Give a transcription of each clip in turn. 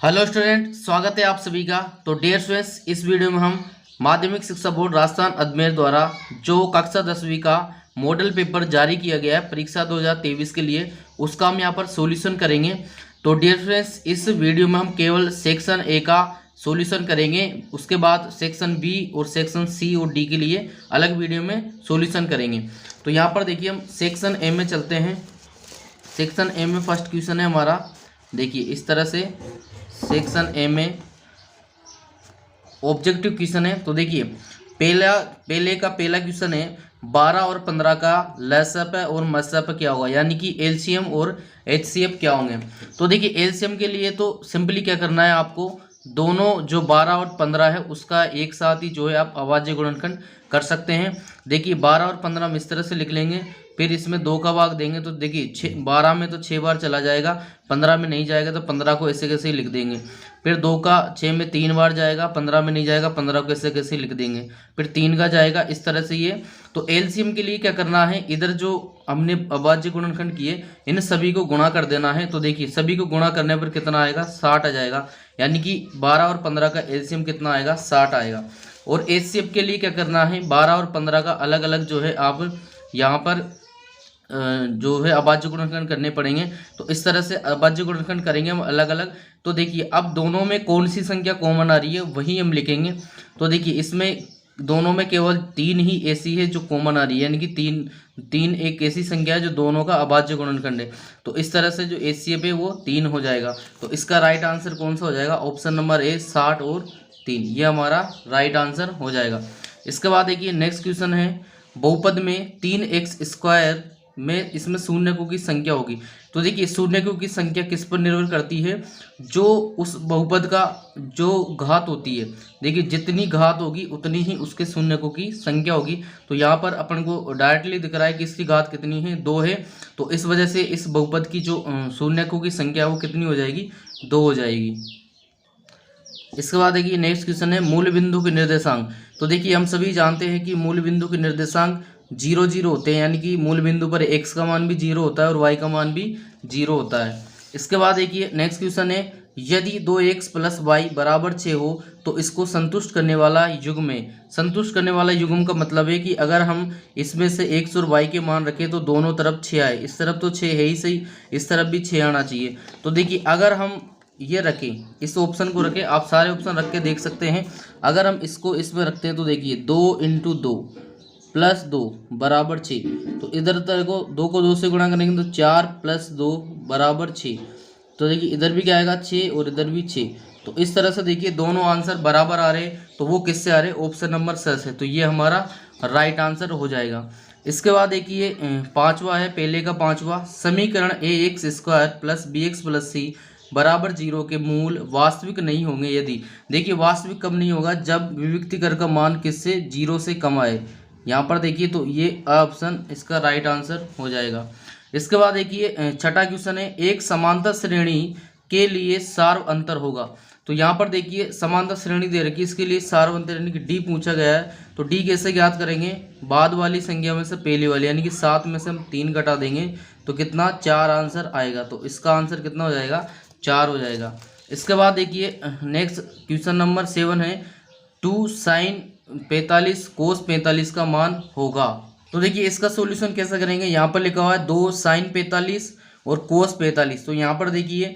Hello student, स्वागत है आप सभी का। तो डियर स्टूडेंट्स, इस वीडियो में हम माध्यमिक शिक्षा बोर्ड राजस्थान अजमेर द्वारा जो कक्षा 10वीं का मॉडल पेपर जारी किया गया है परीक्षा 2023 के लिए, उसका हम यहाँ पर सॉल्यूशन करेंगे। तो डियर स्टूडेंट्स, इस वीडियो में हम केवल सेक्शन ए का सॉल्यूशन करेंगे, उसके बाद सेक्शन बी और सेक्शन सी और डी के लिए अलग वीडियो में सॉल्यूशन करेंगे। तो यहाँ पर देखिए, हम सेक्शन ए में चलते हैं। सेक्शन ए में फर्स्ट क्वेश्चन है हमारा, देखिए इस तरह से सेक्शन ए में ऑब्जेक्टिव क्वेश्चन है। तो देखिए पहले क्वेश्चन है 12 और 15 का लसअप और मसअप क्या होगा, यानी कि एलसीएम और एचसीएफ क्या होंगे। तो देखिए एलसीएम के लिए तो सिंपली क्या करना है, आपको दोनों जो 12 और 15 है उसका एक साथ ही जो है आप अभाज्य गुणनखंड कर सकते हैं। देखिए 12 और 15 हम इस तरह से लिख लेंगे, फिर इसमें 2 का भाग देंगे तो देखिए 12 में तो 6 बार चला जाएगा, 15 में नहीं जाएगा तो 15 को ऐसे कैसे ही लिख देंगे। फिर 2 का 6 में 3 बार जाएगा, 15 में नहीं जाएगा, 15 को ऐसे कैसे लिख देंगे। फिर 3 का जाएगा, इस तरह से ये। तो एलसीएम के लिए क्या करना है, इधर जो हमने अभाज्य गुणनखंड किए इन सभी को गुणा कर देना है। तो देखिए सभी को गुणा करने पर कितना आएगा, 60 आ जाएगा, यानी कि 12 और 15 का एलसीएम कितना आएगा, 60 आएगा। और एचसीएफ के लिए क्या करना है, 12 और 15 का अलग अलग जो है आप यहाँ पर जो है अभाज्य गुणनखंड करने पड़ेंगे। तो इस तरह से अभाज्य गुणनखंड करेंगे हम अलग अलग। तो देखिए अब दोनों में कौन सी संख्या कॉमन आ रही है वही हम लिखेंगे। तो देखिए इसमें दोनों में केवल 3 ही ऐसी है जो कॉमन आ रही है, यानी कि तीन एक ऐसी संख्या है जो दोनों का अभाज्य गुणनखंड है। तो इस तरह से जो एचसीएफ है वो 3 हो जाएगा। तो इसका राइट आंसर कौन सा हो जाएगा, ऑप्शन नंबर ए 60 और 3, ये हमारा राइट आंसर हो जाएगा। इसके बाद देखिए नेक्स्ट क्वेश्चन है, बहुपद में 3x² में इसमें शून्यकों की संख्या होगी। तो देखिए शून्यकों की संख्या किस पर निर्भर करती है, जो उस बहुपद का जो घात होती है, देखिए जितनी घात होगी उतनी ही उसके शून्यकों की संख्या होगी। तो यहाँ पर अपन को डायरेक्टली दिख रहा है कि इसकी घात कितनी है, 2 है। तो इस वजह से इस बहुपद की जो शून्यकों की संख्या है वो कितनी हो जाएगी, 2 हो जाएगी। इसके बाद देखिए नेक्स्ट क्वेश्चन है, मूल बिंदु के निर्देशांक। तो देखिए हम सभी जानते हैं कि मूल बिंदु के निर्देशांक 0 0 होते हैं, यानी कि मूल बिंदु पर x का मान भी 0 होता है और y का मान भी 0 होता है। इसके बाद देखिए नेक्स्ट क्वेश्चन है, यदि 2x + y = 6 हो तो इसको संतुष्ट करने वाला युग्म है। संतुष्ट करने वाला युग्म का मतलब है कि अगर हम इसमें से x और y के मान रखें तो दोनों तरफ 6 आए। इस तरफ तो 6 है ही सही, इस तरफ भी 6 आना चाहिए। तो देखिए अगर हम ये रखें, इस ऑप्शन को रखें, आप सारे ऑप्शन रख के देख सकते हैं। अगर हम इसको इसमें रखते हैं तो देखिए 2 × 2 + 2 = 6। तो इधर को 2 को 2 से गुणा करेंगे तो 4 + 2 = 6। तो देखिए इधर भी क्या आएगा, 6 और इधर भी 6। तो इस तरह से देखिए दोनों आंसर बराबर आ रहे हैं, तो वो किससे आ रहे हैं, ऑप्शन नंबर स है। तो ये हमारा राइट आंसर हो जाएगा। इसके बाद देखिए पाँचवा है, पहले का पाँचवा, समीकरण ax² + bx + c = 0 के मूल वास्तविक नहीं होंगे यदि। देखिए वास्तविक कब नहीं होगा, जब विविक्तिकर का मान किससे, 0 से कम आए। यहाँ पर देखिए तो ये ऑप्शन इसका राइट आंसर हो जाएगा। इसके बाद देखिए छठा क्वेश्चन है, एक समांतर श्रेणी के लिए सार्व अंतर होगा। तो यहाँ पर देखिए समांतर श्रेणी दे रखी है, इसके लिए सार्व अंतर यानी कि डी पूछा गया है। तो डी कैसे ज्ञात करेंगे, बाद वाली संख्या में से पहली वाली, यानी कि 7 में से हम 3 घटा देंगे तो कितना, 4 आंसर आएगा। तो इसका आंसर कितना हो जाएगा, 4 हो जाएगा। इसके बाद देखिए नेक्स्ट क्वेश्चन नंबर 7 है, 2 sin 45 cos 45 का मान होगा। तो देखिए इसका सॉल्यूशन कैसे करेंगे, यहाँ पर लिखा हुआ है 2 sin 45 और cos 45। तो यहाँ पर देखिए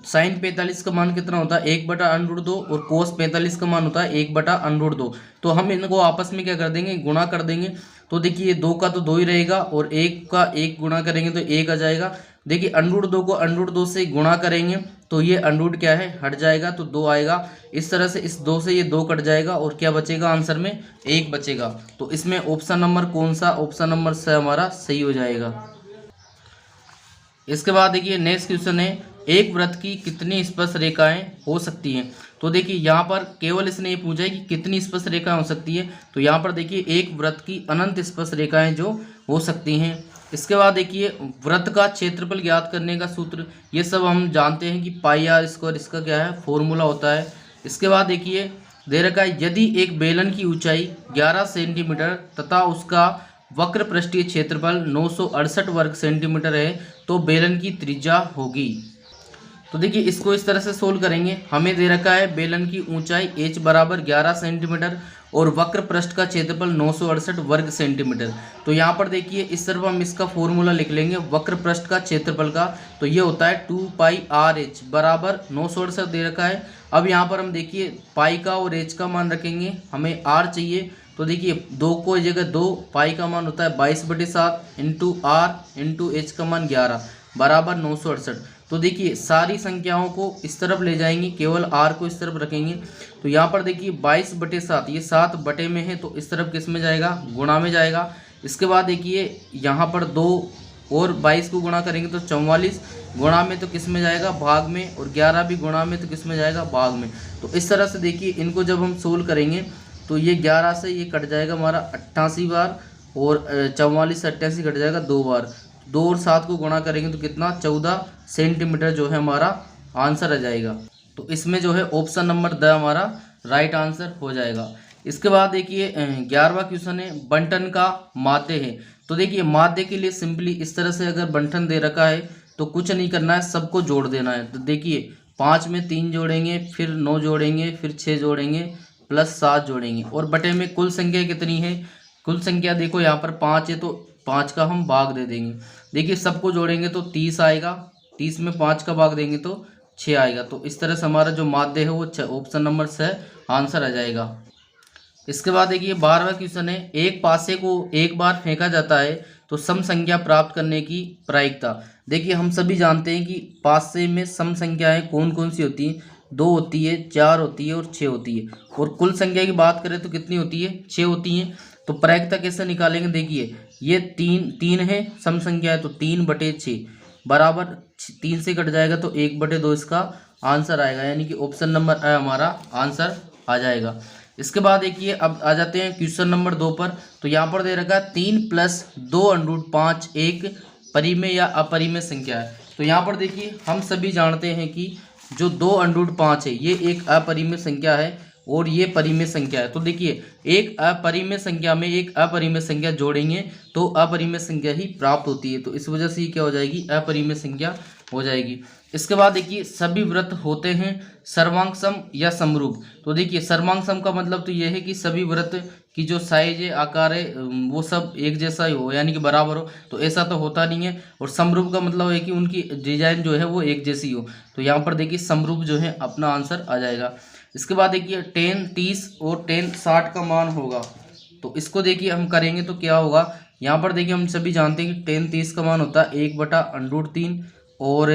sin 45 का मान कितना होता है, 1/√2 और cos 45 का मान होता है 1/√2। तो हम इनको आपस में क्या कर देंगे, गुणा कर देंगे। तो देखिए 2 का तो 2 ही रहेगा और 1 का 1 गुणा करेंगे तो 1 आ जाएगा। देखिए √2 को √2 से गुणा करेंगे तो ये √ क्या है, हट जाएगा तो 2 आएगा। इस तरह से इस 2 से ये 2 कट जाएगा और क्या बचेगा, आंसर में 1 बचेगा। तो इसमें ऑप्शन नंबर कौन सा, ऑप्शन नंबर स हमारा सही हो जाएगा। इसके बाद देखिए नेक्स्ट क्वेश्चन है, एक वृत्त की कितनी स्पर्श रेखाएं हो सकती हैं। तो देखिए यहाँ पर केवल इसने ये पूछा है कि कितनी स्पर्श रेखाएं हो सकती है। तो यहाँ पर देखिए एक वृत्त की अनंत स्पर्श रेखाएं जो हो सकती हैं। इसके बाद देखिए वृत्त का क्षेत्रफल ज्ञात करने का सूत्र, ये सब हम जानते हैं कि πr², इसका क्या है, फॉर्मूला होता है। इसके बाद देखिए दे रखा है, यदि एक बेलन की ऊंचाई 11 सेंटीमीटर तथा उसका वक्र पृष्ठीय क्षेत्रफल 968 वर्ग सेंटीमीटर है तो बेलन की त्रिज्या होगी। तो तो देखिए इसको इस तरह से सोल्व करेंगे। हमें दे रखा है बेलन की ऊंचाई h बराबर 11 सेंटीमीटर और वक्र पृष्ठ का क्षेत्रफल 968 वर्ग सेंटीमीटर। तो यहाँ पर देखिए इस तरफ हम इसका फॉर्मूला लिख लेंगे वक्र पृष्ठ का क्षेत्रफल का। तो ये होता है 2πr/h बराबर 968 दे रखा है। अब यहाँ पर हम देखिए पाई का और h का मान रखेंगे, हमें r चाहिए। तो देखिए 2 को जगह 2, पाई का मान होता है 22/7 इंटू r इंटू h का मान 11 बराबर 968। तो देखिए सारी संख्याओं को इस तरफ ले जाएंगे, केवल r को इस तरफ रखेंगे। तो यहाँ पर देखिए 22/7 ये 7 बटे में है, तो इस तरफ किस में जाएगा, गुणा में जाएगा। इसके बाद देखिए यहाँ पर 2 और 22 को गुणा करेंगे तो 44, गुणा में तो किस में जाएगा, भाग में, और 11 भी गुणा में तो किस में जाएगा, भाग में। तो इस तरह से देखिए इनको जब हम सोल्व करेंगे तो ये 11 से ये कट जाएगा हमारा 88 बार, और 44 से 88 कट जाएगा 2 बार। 2 और 7 को गुणा करेंगे तो कितना, 14 सेंटीमीटर जो है हमारा आंसर आ जाएगा। तो इसमें जो है ऑप्शन नंबर द हमारा राइट आंसर हो जाएगा। इसके बाद देखिए 11वां क्वेश्चन है बंटन का माध्य है। तो देखिए माध्य के लिए सिंपली इस तरह से अगर बंटन दे रखा है तो कुछ नहीं करना है, सबको जोड़ देना है। तो देखिए 5 में 3 जोड़ेंगे, फिर 9 जोड़ेंगे, फिर 6 जोड़ेंगे, प्लस 7 जोड़ेंगे, और बटे में कुल संख्या कितनी है, कुल संख्या देखो यहाँ पर 5 है तो 5 का हम भाग दे देंगे। देखिए सबको जोड़ेंगे तो 30 आएगा, 30 में 5 का भाग देंगे तो 6 आएगा। तो इस तरह से हमारा जो माध्य है वो ऑप्शन नंबर 6 आंसर आ जाएगा। इसके बाद देखिए 12वां क्वेश्चन है एक पासे को एक बार फेंका जाता है तो सम संख्या प्राप्त करने की प्रायिकता। देखिए हम सभी जानते हैं कि पासे में सम संख्याएं कौन कौन सी होती हैं, 2 होती है, 4 होती है और 6 होती है। और कुल संख्या की बात करें तो कितनी होती है, 6 होती हैं। तो प्रायिकता कैसे निकालेंगे, देखिए ये 3 है सम संख्या है, तो 3/6 बराबर 3 से कट जाएगा तो 1/2 इसका आंसर आएगा, यानी कि ऑप्शन नंबर ए हमारा आंसर आ जाएगा। इसके बाद देखिए अब आ जाते हैं क्वेश्चन नंबर 2 पर। तो यहाँ पर दे रखा है 3 + 2√5 एक परिमेय या अपरिमेय संख्या है। तो यहाँ पर देखिए हम सभी जानते हैं कि जो 2√5 है ये एक अपरिमेय संख्या है और ये परिमेय संख्या है। तो देखिए एक अपरिमेय संख्या में एक अपरिमेय संख्या जोड़ेंगे तो अपरिमेय संख्या ही प्राप्त होती है। तो इस वजह से ये क्या हो जाएगी, अपरिमेय संख्या हो जाएगी। इसके बाद देखिए सभी वृत्त होते हैं सर्वांग सम या समरूप। तो देखिए सर्वांग सम का मतलब तो ये है कि सभी वृत्त की जो साइज है, आकार है, वो सब एक जैसा ही हो, यानी कि बराबर हो। तो ऐसा तो होता नहीं है। और समरूप का मतलब है कि उनकी डिजाइन जो है वो एक जैसी हो। तो यहाँ पर देखिए समरूप जो है अपना आंसर आ जाएगा। इसके बाद देखिए 10 30 और 10 60 का मान होगा। तो इसको देखिए हम करेंगे तो क्या होगा, यहाँ पर देखिए हम सभी जानते हैं कि 10 30 का मान होता है 1/√3 और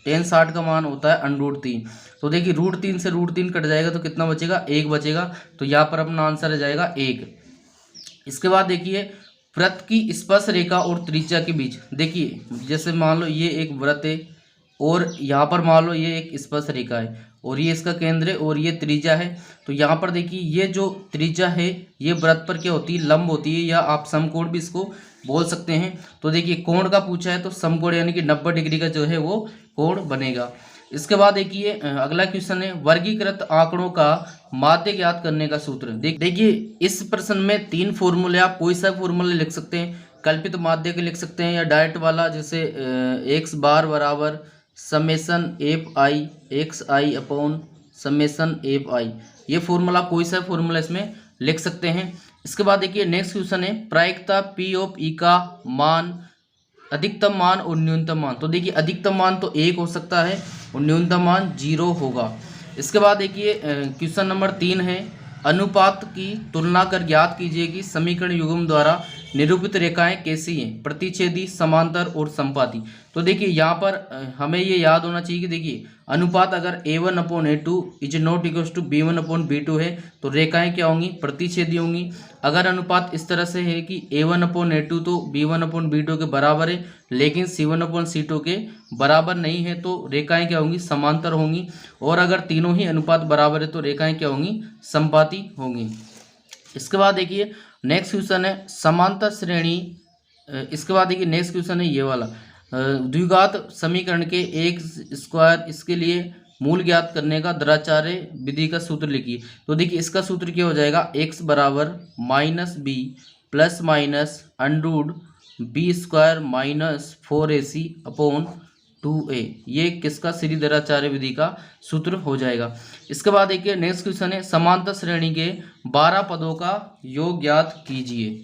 10 60 का मान होता है √3। तो देखिए √3 से √3 कट जाएगा तो कितना बचेगा, 1 बचेगा। तो यहाँ पर अपना आंसर आ जाएगा 1। इसके बाद देखिए वृत्त की स्पर्श रेखा और त्रिज्या के बीच, देखिए जैसे मान लो ये एक वृत्त है और यहाँ पर मान लो ये एक स्पर्श रेखा है और ये इसका केंद्र है और ये त्रिज्या है। तो यहाँ पर देखिए ये जो त्रिज्या है ये वृत्त पर क्या होती है, लंब होती है, या आप समकोण भी इसको बोल सकते हैं। तो देखिए कोण का पूछा है तो समकोण यानी कि 90 डिग्री का जो है वो कोण बनेगा। इसके बाद देखिए अगला क्वेश्चन है वर्गीकृत आंकड़ों का माध्य ज्ञात करने का सूत्र। देखिए इस प्रश्न में 3 फॉर्मूले, आप कोई सा फॉर्मूले लिख सकते हैं, कल्पित माध्य के लिख सकते हैं या डायरेक्ट वाला, जैसे x बार बराबर summation fi xi upon summation fi। ये फॉर्मूला कोई सा फॉर्मूला इसमें लिख सकते हैं। इसके बाद देखिए नेक्स्ट क्वेश्चन है प्रायिकता P ऑफ E का मान, अधिकतम मान और न्यूनतम मान। तो देखिए अधिकतम मान तो 1 हो सकता है और न्यूनतम मान 0 होगा। इसके बाद देखिए क्वेश्चन नंबर 3 है अनुपात की तुलना कर ज्ञात कीजिए कि समीकरण युग्म द्वारा निरूपित रेखाएं कैसी हैं, प्रतिच्छेदी, समांतर और संपाती। तो देखिए यहाँ पर हमें ये याद होना चाहिए कि देखिए अनुपात अगर a1/a2 is not equal to b1/b2 है तो रेखाएं क्या होंगी, प्रतिच्छेदी होंगी। अगर अनुपात इस तरह से है कि a1/a2 तो b1/b2 के बराबर है लेकिन c1/c2 के बराबर नहीं है तो रेखाएं क्या होंगी, समांतर होंगी। और अगर तीनों ही अनुपात बराबर है तो रेखाएं क्या होंगी, संपाती होंगी। इसके बाद देखिए नेक्स्ट क्वेश्चन है समांतर श्रेणी। इसके बाद देखिए नेक्स्ट क्वेश्चन है ये वाला द्विघात समीकरण के एक स्क्वायर, इसके लिए मूल ज्ञात करने का द्विराचार्य विधि का सूत्र लिखिए। तो देखिए इसका सूत्र क्या हो जाएगा, x बराबर -b plus minus √b² - 4ac upon 2a, ये किसका श्रीधराचार्य विधि का सूत्र हो जाएगा। इसके बाद देखिए नेक्स्ट क्वेश्चन है समांतर श्रेणी के 12 पदों का योग ज्ञात कीजिए।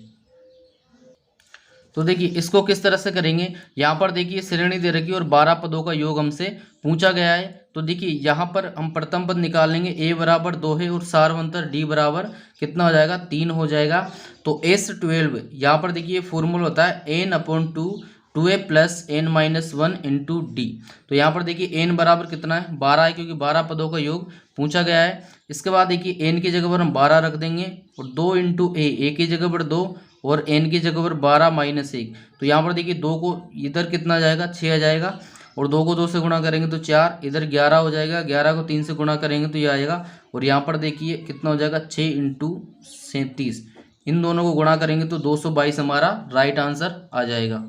तो देखिए इसको किस तरह से करेंगे, यहाँ पर देखिए श्रेणी दे रखी है और 12 पदों का योग हमसे पूछा गया है। तो देखिए यहाँ पर हम प्रथम पद निकाल लेंगे, a बराबर 2 है और सार्वंतर d बराबर कितना हो जाएगा 3 हो जाएगा। तो S12 यहाँ पर देखिए फॉर्मूला होता है n/2 2a plus n-1 into D. तो यहाँ पर देखिए n बराबर कितना है 12 है, क्योंकि 12 पदों का योग पूछा गया है। इसके बाद देखिए n की जगह पर हम 12 रख देंगे और 2 इंटू a की जगह पर 2 और n की जगह पर 12 माइनस 1। तो यहाँ पर देखिए 2 को इधर कितना जाएगा 6 आ जाएगा और 2 को 2 से गुणा करेंगे तो 4, इधर 11 हो जाएगा, 11 को 3 से गुणा करेंगे तो ये आएगा। और यहाँ पर देखिए कितना हो जाएगा 6 इंटू 37, इन दोनों को गुणा करेंगे तो 222 हमारा राइट आंसर आ जाएगा।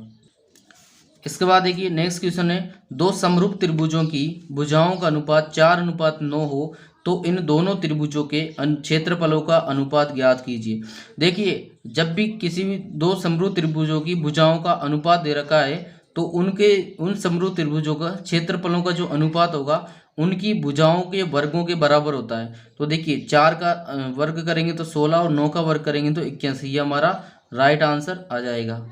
इसके बाद देखिए नेक्स्ट क्वेश्चन है दो समरूप त्रिभुजों की भुजाओं का अनुपात 4:9 हो तो इन दोनों त्रिभुजों के क्षेत्रफलों का अनुपात ज्ञात कीजिए। देखिए जब भी किसी भी दो समरूप त्रिभुजों की भुजाओं का अनुपात दे रखा है तो उन समरूप त्रिभुजों का क्षेत्रफलों का जो अनुपात होगा उनकी भुजाओं के वर्गों के बराबर होता है। तो देखिए 4 का वर्ग करेंगे तो 16 और 9 का वर्ग करेंगे तो 81, ये हमारा राइट आंसर आ जाएगा।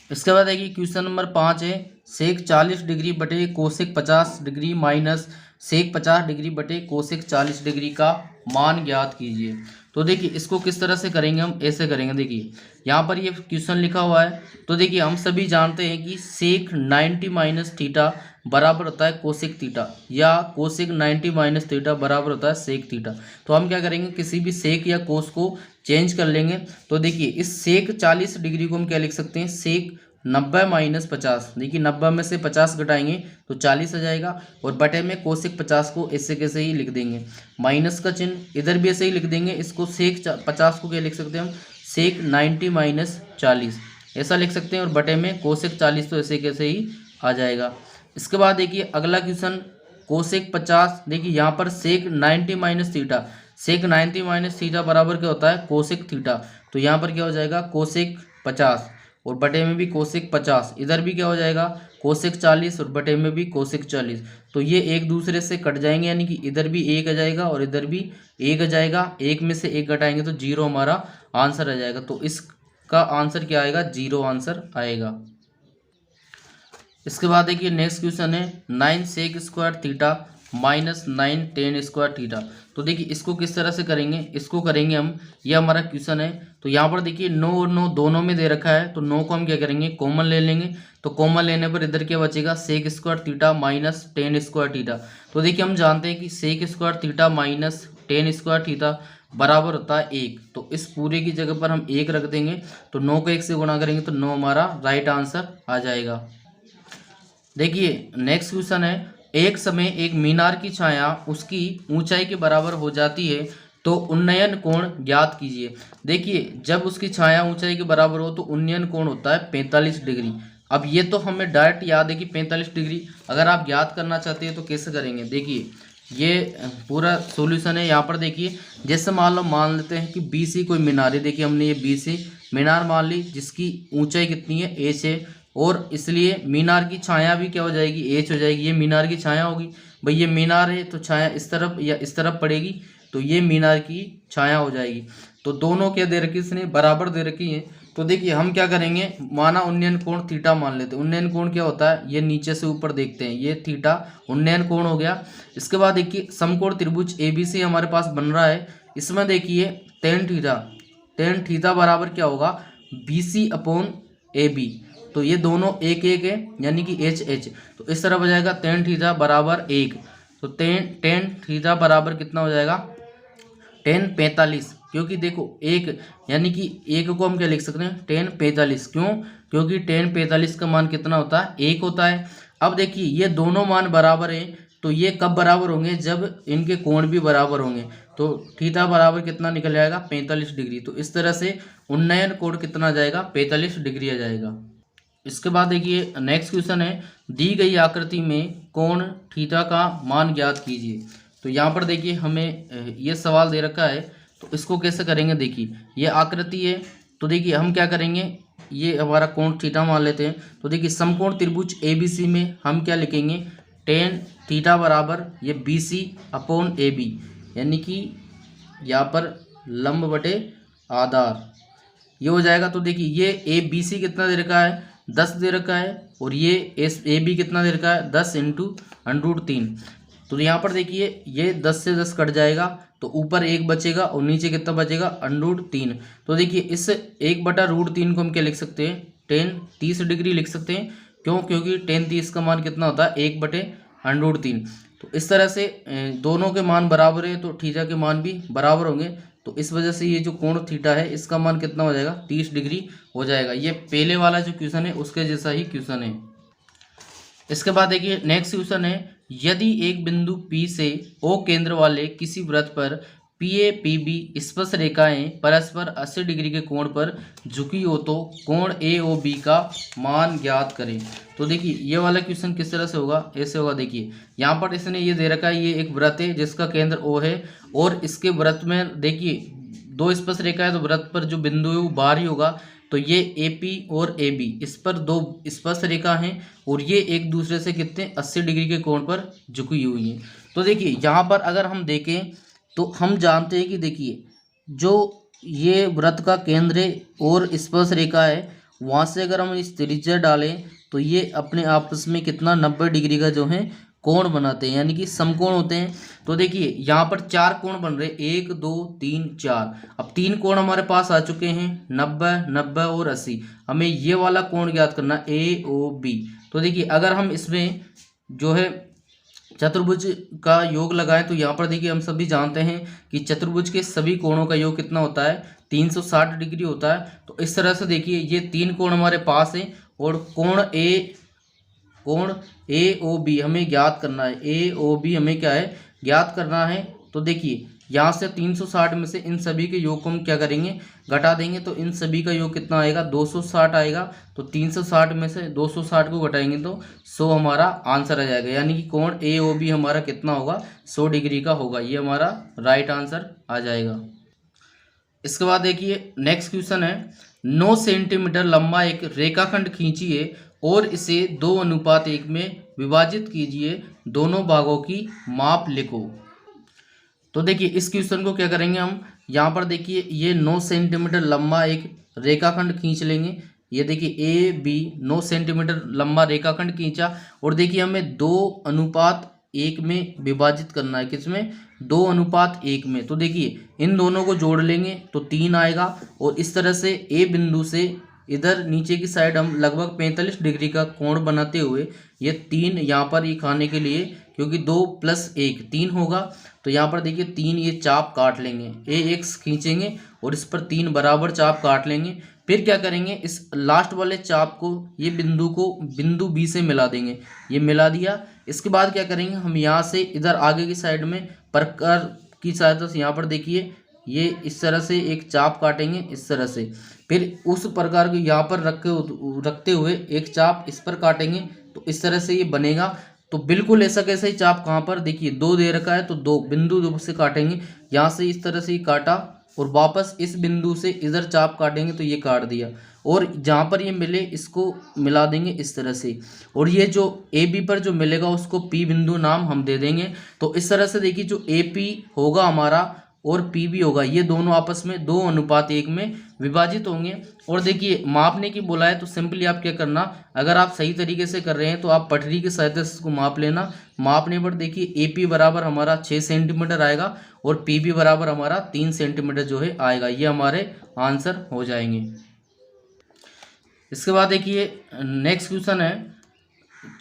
इसके बाद देखिए क्वेश्चन नंबर 5 है सेक 40 डिग्री बटे cosec 50 degree minus sec 50 degree बटे कोसेक 40 डिग्री का मान ज्ञात कीजिए। तो देखिए इसको किस तरह से करेंगे, हम ऐसे करेंगे। देखिए यहाँ पर ये क्वेश्चन लिखा हुआ है, तो देखिए हम सभी जानते हैं कि सेक 90 माइनस थीटा बराबर होता है कोसेक थीटा, या कोसेक 90 माइनस थीटा बराबर होता है सेक थीटा। तो हम क्या करेंगे, किसी भी सेक या कोस को चेंज कर लेंगे। तो देखिए इस सेक 40 डिग्री को हम क्या लिख सकते हैं, सेक 90 माइनस 50। देखिए 90 में से 50 घटाएंगे तो 40 आ जाएगा और बटे में कोसेक 50 को ऐसे कैसे ही लिख देंगे, माइनस का चिन्ह इधर भी ऐसे ही लिख देंगे। इसको सेक 50 को क्या लिख सकते हैं हम, सेक 90 माइनस 40 ऐसा लिख सकते हैं और बटे में कोसेक 40 तो ऐसे कैसे ही आ जाएगा। इसके बाद देखिए अगला क्वेश्चन कोसेक 50। देखिए यहाँ पर सेक 90 माइनस थीटा, सेक 90 माइनस थीटा बराबर क्या होता है कोसेक थीटा। तो यहाँ पर क्या हो जाएगा कोसेक 50 और बटे में भी कोसेक 50, इधर भी क्या हो जाएगा कोसेक 40 और बटे में भी कोसेक 40। तो ये एक दूसरे से कट जाएंगे, यानी कि इधर भी 1 आ जाएगा और इधर भी 1 आ जाएगा। 1 में से 1 घटाएंगे तो 0 हमारा आंसर आ जाएगा। तो इसका आंसर क्या आएगा, 0 आंसर आएगा। इसके बाद देखिए नेक्स्ट क्वेश्चन है 9 sec square theta minus 9 tan square theta. तो देखिए इसको किस तरह से करेंगे, इसको करेंगे हम, यह हमारा क्वेश्चन है। तो यहाँ पर देखिए 9 और 9 दोनों में दे रखा है, तो 9 को हम क्या करेंगे कॉमन ले लेंगे। तो कॉमन लेने पर इधर क्या बचेगा sec square theta minus tan square theta. तो देखिए हम जानते हैं कि sec square theta minus tan square theta बराबर होता है 1। तो इस पूरे की जगह पर हम 1 रख देंगे, तो 9 को 1 से गुणा करेंगे तो 9 हमारा राइट आंसर आ जाएगा। देखिए नेक्स्ट क्वेश्चन है एक समय एक मीनार की छाया उसकी ऊंचाई के बराबर हो जाती है तो उन्नयन कोण ज्ञात कीजिए। देखिए जब उसकी छाया ऊंचाई के बराबर हो तो उन्नयन कोण होता है 45 डिग्री। अब ये तो हमें डायरेक्ट याद है कि 45 डिग्री, अगर आप याद करना चाहते हैं तो कैसे करेंगे। देखिए ये पूरा सॉल्यूशन है। यहाँ पर देखिए जैसे मान लेते हैं कि बी सी कोई मीनार है। देखिए हमने ये बी सी मीनार मान ली जिसकी ऊंचाई कितनी है एच है, और इसलिए मीनार की छाया भी क्या हो जाएगी एच हो जाएगी। ये मीनार की छाया होगी, भाई ये मीनार है तो छाया इस तरफ या इस तरफ पड़ेगी, तो ये मीनार की छाया हो जाएगी। तो दोनों क्या दे रखी इसने बराबर दे रखी है। तो देखिए हम क्या करेंगे, माना उन्नयन कोण थीटा मान लेते हैं। उन्नयन कोण क्या होता है, ये नीचे से ऊपर देखते हैं, ये थीटा उन्नयन कोण हो गया। इसके बाद देखिए समकोण त्रिभुज ABC हमारे पास बन रहा है। इसमें देखिए टेन थीटा बराबर क्या होगा BC/AB। तो ये दोनों 1 है यानी कि HH। तो इस तरह हो जाएगा टेन थीटा बराबर 1। तो टेन थीटा बराबर कितना हो जाएगा 10 45, क्योंकि देखो 1 यानी कि 1 को हम क्या लिख सकते हैं 10 45। क्यों, क्योंकि 10 45 का मान कितना होता है 1 होता है। अब देखिए ये दोनों मान बराबर हैं, तो ये कब बराबर होंगे, जब इनके कोण भी बराबर होंगे। तो थीटा बराबर कितना निकल जाएगा 45 डिग्री। तो इस तरह से उन्नयन कोण कितना आ जाएगा 45 डिग्री आ जाएगा। इसके बाद देखिए नेक्स्ट क्वेश्चन है दी गई आकृति में कोण थीटा का मान ज्ञात कीजिए। तो यहाँ पर देखिए हमें ये सवाल दे रखा है, तो इसको कैसे करेंगे। देखिए ये आकृति है, तो देखिए हम क्या करेंगे ये हमारा कोण थीटा मान लेते हैं। तो देखिए समकोण त्रिभुज ABC में हम क्या लिखेंगे, टेन थीटा बराबर ये BC अपॉन AB, यानी कि यहाँ पर लंब बटे आधार ये हो जाएगा। तो देखिए ये ABC कितना दे रखा है, 10 दे रखा है, और ये AB कितना दे रखा है, 10 इंटू √3। तो यहाँ पर देखिए ये 10 से 10 कट जाएगा, तो ऊपर 1 बचेगा और नीचे कितना बचेगा, √3। तो देखिए इस 1/√3 को हम क्या लिख सकते हैं, टेन 30 डिग्री लिख सकते हैं। क्यों, क्योंकि टेन 30 का मान कितना होता है, 1/√3। तो इस तरह से दोनों के मान बराबर है, तो थीटा के मान भी बराबर होंगे। तो इस वजह से ये जो कोण थीटा है इसका मान कितना हो जाएगा, 30 डिग्री हो जाएगा। ये पहले वाला जो क्वेश्चन है उसके जैसा ही क्वेश्चन है। इसके बाद देखिए नेक्स्ट क्वेश्चन है, यदि एक बिंदु P से O केंद्र वाले किसी वृत्त पर PA PB स्पर्श रेखाएं परस्पर 80 डिग्री के कोण पर झुकी हो तो कोण AOB का मान ज्ञात करें। तो देखिए ये वाला क्वेश्चन किस तरह से होगा, ऐसे होगा। देखिए यहाँ पर इसने ये दे रखा है, ये एक वृत्त है जिसका केंद्र O है, और इसके वृत्त में देखिए 2 स्पर्श रेखा है, तो वृत्त पर जो बिंदु है वो बाहर ही होगा। तो ये AP और AB इस पर 2 स्पर्श रेखा हैं, और ये एक दूसरे से कितने 80 डिग्री के कोण पर झुकी हुई हैं। तो देखिए यहाँ पर अगर हम देखें तो हम जानते हैं कि देखिए जो ये वृत्त का केंद्र है और स्पर्श रेखा है, वहाँ से अगर हम इस त्रिज्या डालें तो ये अपने आपस में कितना 90 डिग्री का जो है कोण बनाते हैं, यानी कि समकोण होते हैं। तो देखिए यहाँ पर 4 कोण बन रहे, 1 2 3 4। अब 3 कोण हमारे पास आ चुके हैं, 90 90 और 80। हमें ये वाला कोण ज्ञात करना AOB। तो देखिए अगर हम इसमें जो है चतुर्भुज का योग लगाएं तो यहाँ पर देखिए हम सभी जानते हैं कि चतुर्भुज के सभी कोणों का योग कितना होता है, 360 डिग्री होता है। तो इस तरह से देखिए ये 3 कोण हमारे पास हैं, और कोण AOB हमें ज्ञात करना है। AOB हमें क्या है, ज्ञात करना है। तो देखिए यहाँ से 360 में से इन सभी के योग को हम क्या करेंगे, घटा देंगे। तो इन सभी का योग कितना आएगा, 260 आएगा। तो 360 में से 260 को घटाएंगे तो 100 हमारा आंसर आ जाएगा, यानी कि कोण AOB हमारा कितना होगा, 100 डिग्री का होगा। ये हमारा राइट आंसर आ जाएगा। इसके बाद देखिए नेक्स्ट क्वेश्चन है, 9 सेंटीमीटर लंबा एक रेखाखंड खींचिए और इसे 2:1 में विभाजित कीजिए, दोनों भागों की माप लिखो। तो देखिए इस क्वेश्चन को क्या करेंगे हम, यहाँ पर देखिए ये 9 सेंटीमीटर लंबा एक रेखाखंड खींच लेंगे। ये देखिए AB 9 सेंटीमीटर लंबा रेखाखंड खींचा, और देखिए हमें 2:1 में विभाजित करना है, किसमें, 2:1 में। तो देखिए इन दोनों को जोड़ लेंगे तो 3 आएगा, और इस तरह से A बिंदु से इधर नीचे की साइड हम लगभग 45 डिग्री का कोण बनाते हुए ये 3 यहाँ पर ये खाने के लिए, क्योंकि 2 + 1 3 होगा। तो यहाँ पर देखिए 3 ये चाप काट लेंगे, AX खींचेंगे और इस पर 3 बराबर चाप काट लेंगे। फिर क्या करेंगे, इस लास्ट वाले चाप को ये बिंदु को बिंदु B से मिला देंगे, ये मिला दिया। इसके बाद क्या करेंगे, हम यहाँ से इधर आगे की साइड में प्रकार की सहायता से यहाँ पर देखिए ये इस तरह से एक चाप काटेंगे, इस तरह से। फिर उस प्रकार को यहाँ पर रखते हुए एक चाप इस पर काटेंगे, तो इस तरह से ये बनेगा। तो बिल्कुल ऐसा कैसे ही चाप कहाँ पर, देखिए 2 दे रखा है, तो 2 बिंदु 2 से काटेंगे, यहाँ से इस तरह से ही काटा, और वापस इस बिंदु से इधर चाप काटेंगे तो ये काट दिया, और जहाँ पर ये मिले इसको मिला देंगे इस तरह से। और ये जो AB पर जो मिलेगा उसको P बिंदु नाम हम दे देंगे। तो इस तरह से देखिए जो AP होगा हमारा और PB होगा, ये दोनों आपस में 2:1 में विभाजित होंगे। और देखिए मापने की बोला है तो सिंपली आप क्या करना, अगर आप सही तरीके से कर रहे हैं तो आप पटरी की सहायता से इसको माप लेना। मापने पर देखिए AP बराबर हमारा 6 सेंटीमीटर आएगा, और PB बराबर हमारा 3 सेंटीमीटर जो है आएगा। ये हमारे आंसर हो जाएंगे। इसके बाद देखिए नेक्स्ट क्वेश्चन है,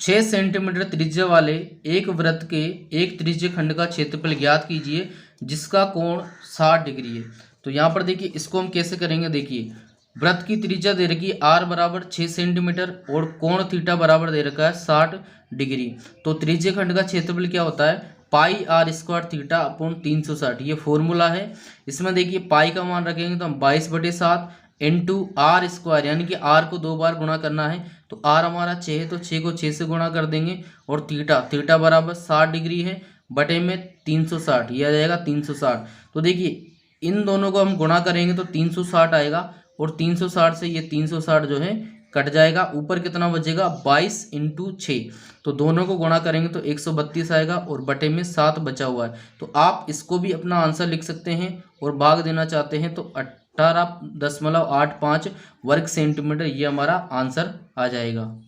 6 सेंटीमीटर त्रिज्या वाले एक वृत्त के एक त्रिज्य खंड का क्षेत्रफल ज्ञात कीजिए जिसका कोण 60 डिग्री है। तो यहाँ पर देखिए इसको हम कैसे करेंगे, देखिए वृत्त की त्रिज्या दे रखी है R बराबर 6 सेंटीमीटर, और कोण थीटा बराबर दे रखा है 60 डिग्री। तो त्रिज्य खंड का क्षेत्रफल क्या होता है, πr² थीटा अपॉन 360, ये फॉर्मूला है। इसमें देखिए पाई का मान रखेंगे तो हम 22/7 इंटू R², यानी कि R को 2 बार गुणा करना है। तो R हमारा 6 है, तो 6 को 6 से गुणा कर देंगे, और थीटा बराबर 60 डिग्री है, बटे में 360, यह आ जाएगा 360। तो देखिए इन दोनों को हम गुणा करेंगे तो 360 आएगा, और 360 से ये 360 जो है कट जाएगा। ऊपर कितना बचेगा 22 इंटू 6, तो दोनों को गुणा करेंगे तो 132 आएगा और बटे में 7 बचा हुआ है। तो आप इसको भी अपना आंसर लिख सकते हैं और भाग देना चाहते हैं तो 18.85 वर्ग सेंटीमीटर ये हमारा आंसर आ जाएगा।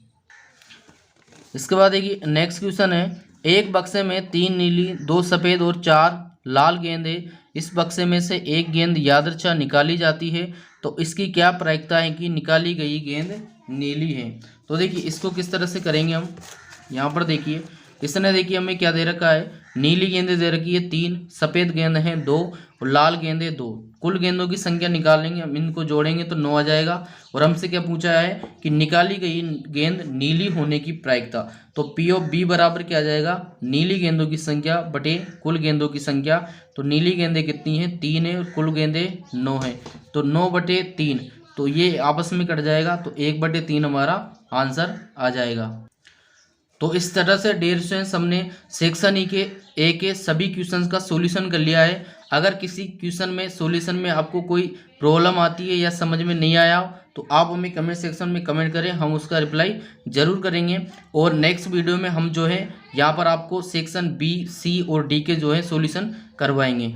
इसके बाद देखिए नेक्स्ट क्वेश्चन है, एक बक्से में 3 नीली 2 सफ़ेद और 4 लाल गेंद है। इस बक्से में से एक गेंद यादृच्छा निकाली जाती है, तो इसकी क्या प्रायिकता है कि निकाली गई गेंद नीली है। तो देखिए इसको किस तरह से करेंगे हम, यहाँ पर देखिए इसने देखिए हमें क्या दे रखा है, नीली गेंदें दे रखी है 3, सफ़ेद गेंद हैं 2 और लाल गेंदें 2। कुल गेंदों की संख्या निकालेंगे हम, इनको जोड़ेंगे तो 9 आ जाएगा। और हमसे क्या पूछा है कि निकाली गई गेंद नीली होने की प्रायिकता। तो पी ऑफ बी बराबर क्या आ जाएगा, नीली गेंदों की संख्या बटे कुल गेंदों की संख्या। तो नीली गेंदें कितनी हैं 3 है और कुल गेंदें 9 हैं, तो 9 बटे 3, तो ये आपस में कट जाएगा, तो 1 बटे 3 हमारा आंसर आ जाएगा। तो इस तरह से डियर स्टूडेंट्स हमने सेक्शन ए के सभी क्वेश्चंस का सॉल्यूशन कर लिया है। अगर किसी क्वेश्चन में सॉल्यूशन में आपको कोई प्रॉब्लम आती है या समझ में नहीं आया हो तो आप हमें कमेंट सेक्शन में कमेंट करें, हम उसका रिप्लाई ज़रूर करेंगे। और नेक्स्ट वीडियो में हम जो है यहाँ पर आपको सेक्शन बी, सी और डी के जो है सॉल्यूशन करवाएंगे।